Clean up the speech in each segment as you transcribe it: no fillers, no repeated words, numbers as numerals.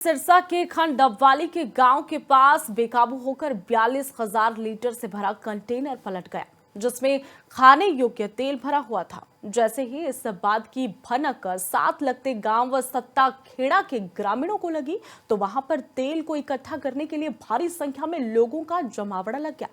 सिरसा के खंड डबवाली के गांव के पास बेकाबू होकर 42,000 लीटर से भरा कंटेनर पलट गया, जिसमें खाने योग्य तेल भरा हुआ था। जैसे ही इस बात की भनक साथ लगते गांव व सत्ता खेड़ा के ग्रामीणों को लगी, तो वहां पर तेल को इकट्ठा करने के लिए भारी संख्या में लोगों का जमावड़ा लग गया।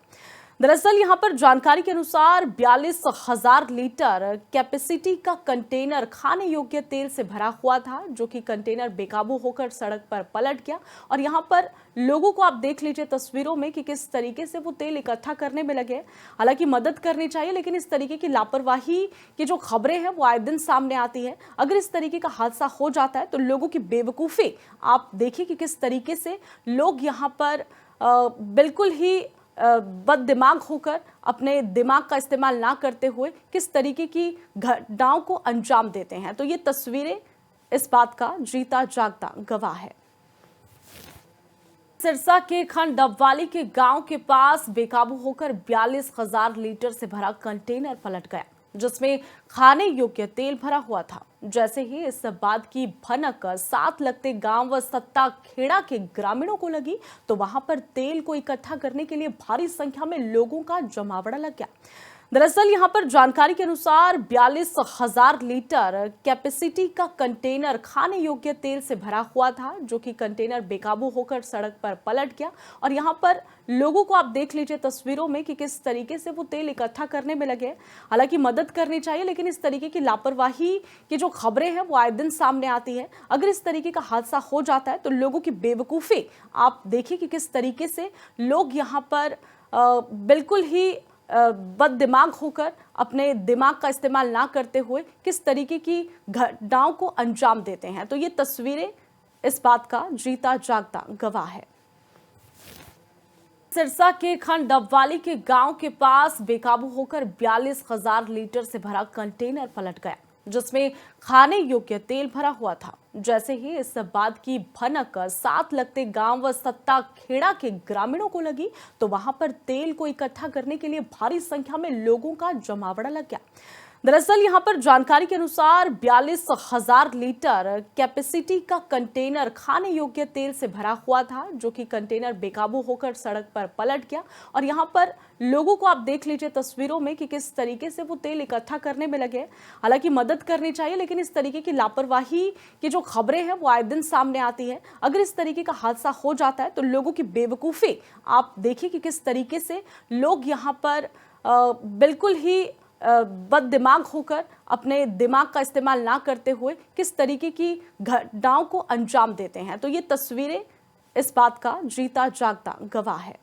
दरअसल यहां पर जानकारी के अनुसार 42,000 लीटर कैपेसिटी का कंटेनर खाने योग्य तेल से भरा हुआ था, जो कि कंटेनर बेकाबू होकर सड़क पर पलट गया। और यहां पर लोगों को आप देख लीजिए तस्वीरों में कि किस तरीके से वो तेल इकट्ठा करने में लगे। हालांकि मदद करनी चाहिए, लेकिन इस तरीके की लापरवाही की जो खबरें हैं वो आए दिन सामने आती है। अगर इस तरीके का हादसा हो जाता है तो लोगों की बेवकूफ़ी आप देखिए कि किस तरीके से लोग यहाँ पर बिल्कुल ही बददिमाग होकर अपने दिमाग का इस्तेमाल ना करते हुए किस तरीके की घटनाओं को अंजाम देते हैं। तो ये तस्वीरें इस बात का जीता जागता गवाह है। सिरसा के खंड डबवाली के गांव के पास बेकाबू होकर 42,000 लीटर से भरा कंटेनर पलट गया, जिसमें खाने योग्य तेल भरा हुआ था। जैसे ही इस बात की भनक साथ लगते गांव व सत्ता खेड़ा के ग्रामीणों को लगी, तो वहां पर तेल को इकट्ठा करने के लिए भारी संख्या में लोगों का जमावड़ा लग गया। दरअसल यहां पर जानकारी के अनुसार 42,000 लीटर कैपेसिटी का कंटेनर खाने योग्य तेल से भरा हुआ था, जो कि कंटेनर बेकाबू होकर सड़क पर पलट गया। और यहां पर लोगों को आप देख लीजिए तस्वीरों में कि किस तरीके से वो तेल इकट्ठा करने में लगे। हालांकि मदद करनी चाहिए, लेकिन इस तरीके की लापरवाही की जो खबरें हैं वो आए दिन सामने आती है। अगर इस तरीके का हादसा हो जाता है तो लोगों की बेवकूफ़ी आप देखिए कि किस तरीके से लोग यहाँ पर बिल्कुल ही बददिमाग होकर अपने दिमाग का इस्तेमाल ना करते हुए किस तरीके की घटनाओं को अंजाम देते हैं। तो ये तस्वीरें इस बात का जीता जागता गवाह है। सिरसा के खंड डबवाली के गांव के पास बेकाबू होकर 42,000 लीटर से भरा कंटेनर पलट गया, जिसमें खाने योग्य तेल भरा हुआ था। जैसे ही इस बात की भनक साथ लगते गांव व सत्ता खेड़ा के ग्रामीणों को लगी, तो वहां पर तेल को इकट्ठा करने के लिए भारी संख्या में लोगों का जमावड़ा लग गया। दरअसल यहां पर जानकारी के अनुसार 42,000 लीटर कैपेसिटी का कंटेनर खाने योग्य तेल से भरा हुआ था, जो कि कंटेनर बेकाबू होकर सड़क पर पलट गया। और यहां पर लोगों को आप देख लीजिए तस्वीरों में कि किस तरीके से वो तेल इकट्ठा करने में लगे। हालांकि मदद करनी चाहिए, लेकिन इस तरीके की लापरवाही की जो खबरें हैं वो आए दिन सामने आती है। अगर इस तरीके का हादसा हो जाता है तो लोगों की बेवकूफ़ी आप देखिए कि किस तरीके से लोग यहाँ पर बिल्कुल ही बददिमाग होकर अपने दिमाग का इस्तेमाल ना करते हुए किस तरीके की घटनाओं को अंजाम देते हैं। तो ये तस्वीरें इस बात का जीता जागता गवाह है।